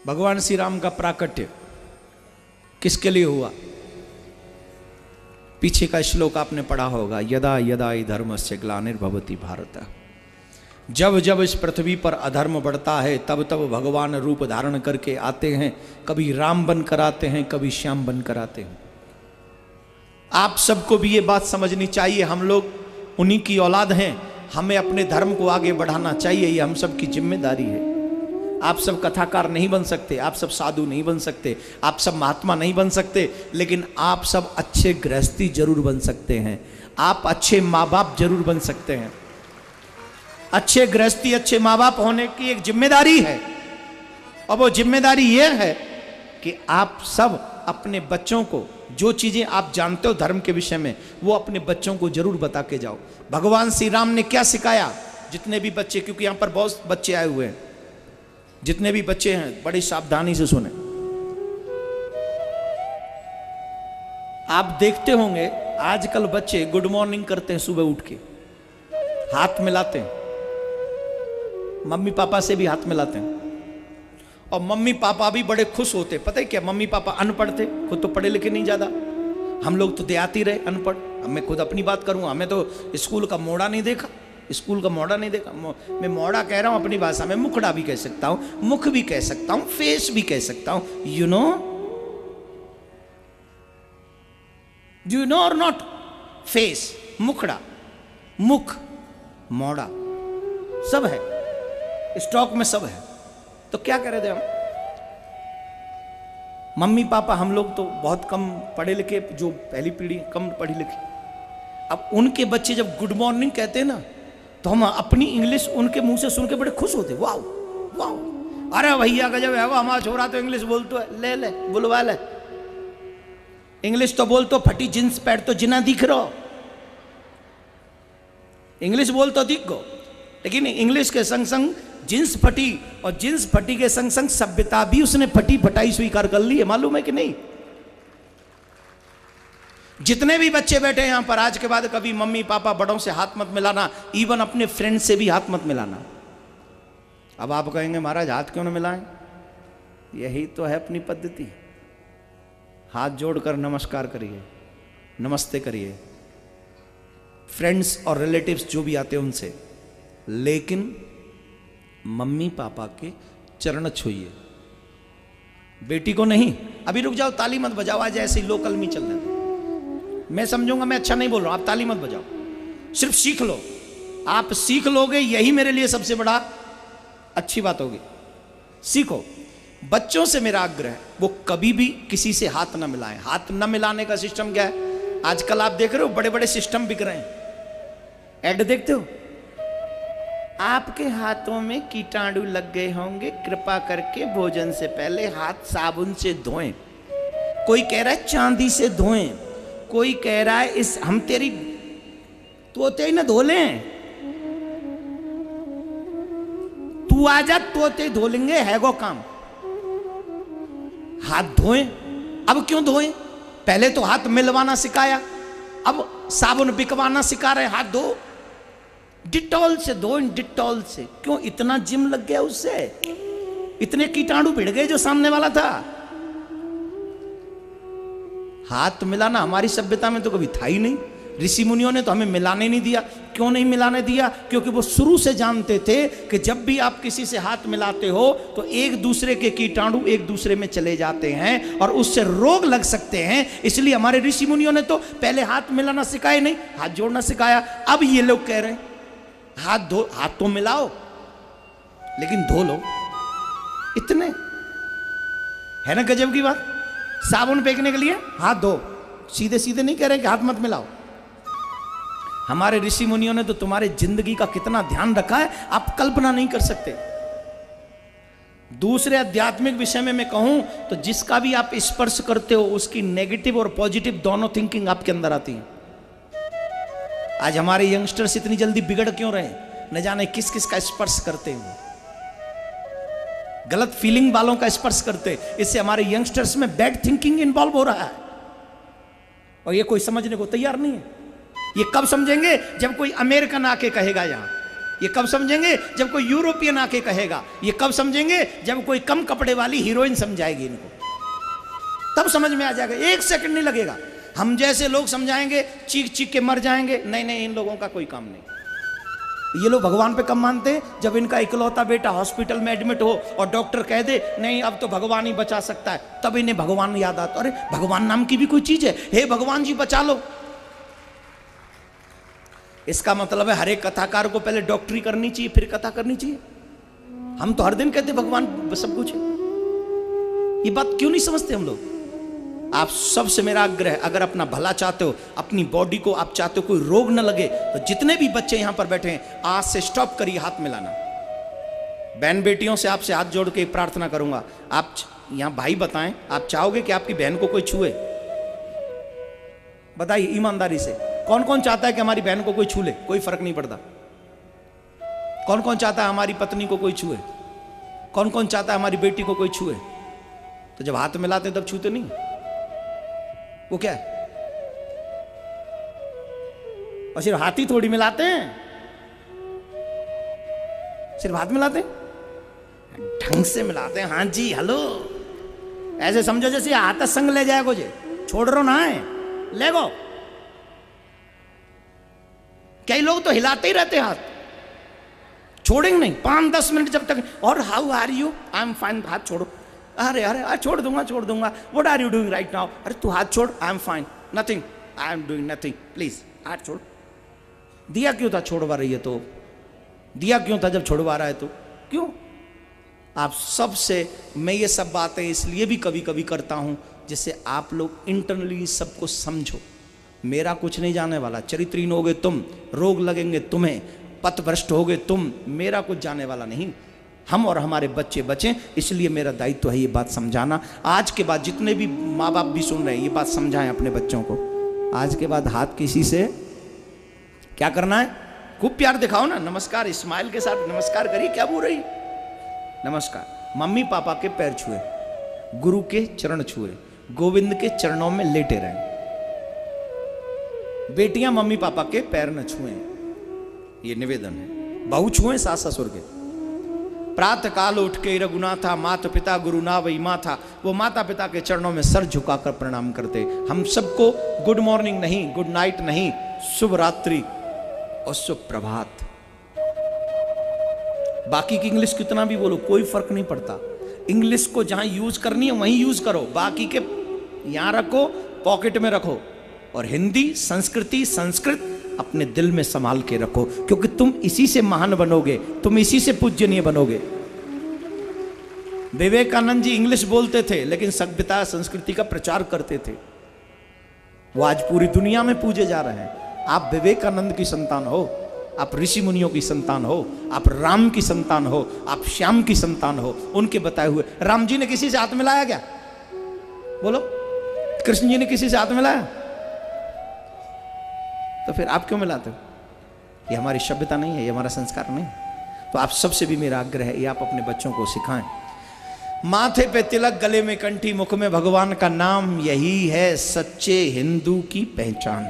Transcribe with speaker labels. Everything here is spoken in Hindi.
Speaker 1: भगवान श्री राम का प्राकट्य किसके लिए हुआ? पीछे का श्लोक आपने पढ़ा होगा, यदा यदा हि धर्मस्य ग्लानिर्भवति भारत। जब जब इस पृथ्वी पर अधर्म बढ़ता है तब तब भगवान रूप धारण करके आते हैं। कभी राम बनकर आते हैं, कभी श्याम बनकर आते हैं। आप सबको भी ये बात समझनी चाहिए, हम लोग उन्हीं की औलाद हैं, हमें अपने धर्म को आगे बढ़ाना चाहिए, ये हम सब की जिम्मेदारी है। आप सब कथाकार नहीं बन सकते, आप सब साधु नहीं बन सकते, आप सब महात्मा नहीं बन सकते, लेकिन आप सब अच्छे गृहस्थी जरूर बन सकते हैं। आप अच्छे माँ बाप जरूर बन सकते हैं। अच्छे गृहस्थी, अच्छे माँ बाप होने की एक जिम्मेदारी है, और वो जिम्मेदारी ये है कि आप सब अपने बच्चों को जो चीजें आप जानते हो धर्म के विषय में, वो अपने बच्चों को जरूर बता के जाओ। भगवान श्री राम ने क्या सिखाया? जितने भी बच्चे, क्योंकि यहां पर बहुत बच्चे आए हुए हैं, जितने भी बच्चे हैं बड़ी सावधानी से सुने। आप देखते होंगे आजकल बच्चे गुड मॉर्निंग करते हैं, सुबह उठ के हाथ मिलाते हैं, मम्मी पापा से भी हाथ मिलाते हैं, और मम्मी पापा भी बड़े खुश होते। पता है क्या? मम्मी पापा अनपढ़ थे, खुद तो पढ़े लिखे नहीं ज्यादा, हम लोग तो देहाती रहे अनपढ़। मैं खुद अपनी बात करूंगा, हमें तो स्कूल का मोड़ा नहीं देखा, स्कूल का मोड़ा नहीं देखा। मैं मोड़ा कह रहा हूं अपनी भाषा में, मुखड़ा भी कह सकता हूं, मुख भी कह सकता हूं, फेस भी कह सकता हूं। यू नो और नॉट? फेस, मुखड़ा, मुख, मोड़ा सब है, स्टॉक में सब है। तो क्या कह रहे थे हम? मम्मी पापा हम लोग तो बहुत कम पढ़े लिखे, जो पहली पीढ़ी कम पढ़ी लिखी। अब उनके बच्चे जब गुड मॉर्निंग कहते हैं ना, तो हम अपनी इंग्लिश उनके मुंह से सुन के बड़े खुश होते। वाह वाह, अरे भैया गजब है, वो हमारा छोरा तो इंग्लिश बोलता है, ले ले बुलवा ले, इंग्लिश तो बोल, तो फटी जींस पैंट तो जिना दिख रहा, इंग्लिश बोल तो दिख गो। लेकिन इंग्लिश के संग संग जींस फटी, और जींस फटी के संग संग सभ्यता भी उसने फटी फटाई स्वीकार कर ली है, मालूम है कि नहीं? जितने भी बच्चे बैठे हैं यहां पर, आज के बाद कभी मम्मी पापा बड़ों से हाथ मत मिलाना, इवन अपने फ्रेंड से भी हाथ मत मिलाना। अब आप कहेंगे महाराज हाथ क्यों न मिलाएं? यही तो है अपनी पद्धति। हाथ जोड़कर नमस्कार करिए, नमस्ते करिए, फ्रेंड्स और रिलेटिव्स जो भी आते हैं उनसे, लेकिन मम्मी पापा के चरण छूइए, बेटी को नहीं। अभी रुक जाओ, ताली मत बजाओ, आज ऐसे ही लोकल में चलने दो। मैं समझूंगा मैं अच्छा नहीं बोल रहा हूं, आप ताली मत बजाओ, सिर्फ सीख लो। आप सीख लोगे, यही मेरे लिए सबसे बड़ा अच्छी बात होगी। सीखो। बच्चों से मेरा आग्रह है, वो कभी भी किसी से हाथ ना मिलाएं। हाथ न मिलाने का सिस्टम क्या है? आजकल आप देख रहे हो बड़े बड़े सिस्टम बिक रहे हैं, ऐड देखते हो, आपके हाथों में कीटाणु लग गए होंगे, कृपा करके भोजन से पहले हाथ साबुन से धोएं। कोई कह रहा है चांदी से धोएं, कोई कह रहा है इस हम तेरी तोते ही ना धो लें, तू आजा तोते धो लेंगे, है वो काम। हाथ धोएं। अब क्यों धोएं? पहले तो हाथ मिलवाना सिखाया, अब साबुन बिकवाना सिखा रहे, हाथ धो, डिटॉल से धो, डिटॉल से। क्यों इतना जिम लग गया उससे? इतने कीटाणु भिड़ गए जो सामने वाला था। हाथ मिलाना हमारी सभ्यता में तो कभी था ही नहीं। ऋषि मुनियों ने तो हमें मिलाने नहीं दिया। क्यों नहीं मिलाने दिया? क्योंकि वो शुरू से जानते थे कि जब भी आप किसी से हाथ मिलाते हो तो एक दूसरे के कीटाणु एक दूसरे में चले जाते हैं और उससे रोग लग सकते हैं। इसलिए हमारे ऋषि मुनियों ने तो पहले हाथ मिलाना सिखाया नहीं, हाथ जोड़ना सिखाया। अब ये लोग कह रहे हैं हाथ धो, हाथ तो मिलाओ लेकिन धो लो। इतने है ना गजब की बात। साबुन फेंकने के लिए हाथ धो, सीधे सीधे नहीं कह रहे कि हाथ मत मिलाओ। हमारे ऋषि मुनियों ने तो तुम्हारे जिंदगी का कितना ध्यान रखा है, आप कल्पना नहीं कर सकते। दूसरे आध्यात्मिक विषय में मैं कहूं तो जिसका भी आप स्पर्श करते हो उसकी नेगेटिव और पॉजिटिव दोनों थिंकिंग आपके अंदर आती है। आज हमारे यंगस्टर्स इतनी जल्दी बिगड़ क्यों रहे? न जाने किस किस का स्पर्श करते हैं, गलत फीलिंग वालों का स्पर्श करते। इससे हमारे यंगस्टर्स में बैड थिंकिंग इन्वॉल्व हो रहा है और ये कोई समझने को तैयार नहीं है। ये कब समझेंगे? जब कोई अमेरिकन आके कहेगा यहां ये कब समझेंगे? जब कोई यूरोपियन आके कहेगा। ये कब समझेंगे? जब कोई कम कपड़े वाली हीरोइन समझाएगी इनको, तब समझ में आ जाएगा। 1 सेकंड नहीं लगेगा। हम जैसे लोग समझाएंगे, चीख चीख के मर जाएंगे। नहीं नहीं, इन लोगों का कोई काम नहीं। ये लोग भगवान पे कब मानते हैं? जब इनका इकलौता बेटा हॉस्पिटल में एडमिट हो और डॉक्टर कह दे नहीं अब तो भगवान ही बचा सकता है, तब इन्हें भगवान याद आता। अरे भगवान नाम की भी कोई चीज है? हे भगवान जी बचा लो। इसका मतलब है हर एक कथाकार को पहले डॉक्टरी करनी चाहिए, फिर कथा करनी चाहिए। हम तो हर दिन कहते भगवान सब कुछ है। ये बात क्यों नहीं समझते हम लोग? आप सबसे मेरा आग्रह है, अगर अपना भला चाहते हो, अपनी बॉडी को आप चाहते हो कोई रोग न लगे, तो जितने भी बच्चे यहां पर बैठे हैं आज से स्टॉप करिए हाथ मिलाना। बहन बेटियों से आपसे हाथ जोड़ के प्रार्थना करूंगा, आप यहां भाई बताएं, आप चाहोगे कि आपकी बहन को कोई छुए? बताइए ईमानदारी से, कौन कौन चाहता है कि हमारी बहन को कोई छू ले? कोई फर्क नहीं पड़ता। कौन कौन चाहता है हमारी पत्नी को कोई छुए? कौन कौन चाहता है हमारी बेटी को कोई छुए? तो जब हाथ मिलाते तब छूते नहीं? वो क्या है? और सिर्फ हाथ ही थोड़ी मिलाते हैं, सिर्फ हाथ मिलाते हैं, ढंग से मिलाते हैं। हाँ जी हेलो, ऐसे समझो जैसे हाथ संग ले जाए कुछ, छोड़ रो ना है ले गो। कई लोग तो हिलाते ही रहते हाथ, छोड़ेंगे नहीं 5-10 मिनट जब तक। और how are you? I am fine. हाथ छोड़ो। अरे अरे छोड़ दूंगा छोड़ दूंगा। What are you doing right now? अरे तू हाथ छोड़। I am fine, nothing, I am doing nothing, please हाथ छोड़। दिया क्यों था छोड़वा रही है तो? दिया क्यों था जब छोड़वा रहा है तो? क्यों? आप सबसे मैं ये सब बातें इसलिए भी कभी कभी करता हूं जिससे आप लोग इंटरनली सबको समझो। मेरा कुछ नहीं जाने वाला, चरित्रहीन होगे तुम, रोग लगेंगे तुम्हें, पथभ्रष्ट होगे तुम, मेरा कुछ जाने वाला नहीं। हम और हमारे बच्चे बचें, इसलिए मेरा दायित्व है ये बात समझाना। आज के बाद जितने भी माँ बाप भी सुन रहे हैं, ये बात समझाएं अपने बच्चों को। आज के बाद हाथ किसी से क्या करना है? खूब प्यार दिखाओ ना, नमस्कार स्माइल के साथ नमस्कार करिए। क्या बोल रही? नमस्कार। मम्मी पापा के पैर छुए, गुरु के चरण छुए, गोविंद के चरणों में लेटे रहे। बेटियां मम्मी पापा के पैर न छुएं, ये निवेदन है। बहू छुएं सास ससुर के। प्रातः काल उठ के रघुनाथा माता पिता गुरु ना वही माथा, वो माता पिता के चरणों में सर झुकाकर प्रणाम करते। हम सबको गुड मॉर्निंग नहीं, गुड नाइट नहीं, शुभ रात्रि और शुभ प्रभात। बाकी की इंग्लिश कितना भी बोलो कोई फर्क नहीं पड़ता। इंग्लिश को जहां यूज करनी है वहीं यूज करो, बाकी के यहां रखो, पॉकेट में रखो। और हिंदी संस्कृति संस्कृत अपने दिल में संभाल के रखो, क्योंकि तुम इसी से महान बनोगे, तुम इसी से पूज्यनीय बनोगे। विवेकानंद जी इंग्लिश बोलते थे लेकिन सभ्यता संस्कृति का प्रचार करते थे। वो आज पूरी दुनिया में पूजे जा रहे हैं। आप विवेकानंद की संतान हो, आप ऋषि मुनियों की संतान हो, आप राम की संतान हो, आप श्याम की संतान हो, उनके बताए हुए। राम जी ने किसी से हाथ मिलाया क्या? बोलो। कृष्ण जी ने किसी से हाथ मिलाया? तो फिर आप क्यों मिलाते हो? ये हमारी सभ्यता नहीं है, ये हमारा संस्कार नहीं। तो आप सबसे भी मेरा आग्रह है, ये आप अपने बच्चों को सिखाएं। माथे पे तिलक, गले में कंठी, मुख में भगवान का नाम, यही है सच्चे हिंदू की पहचान।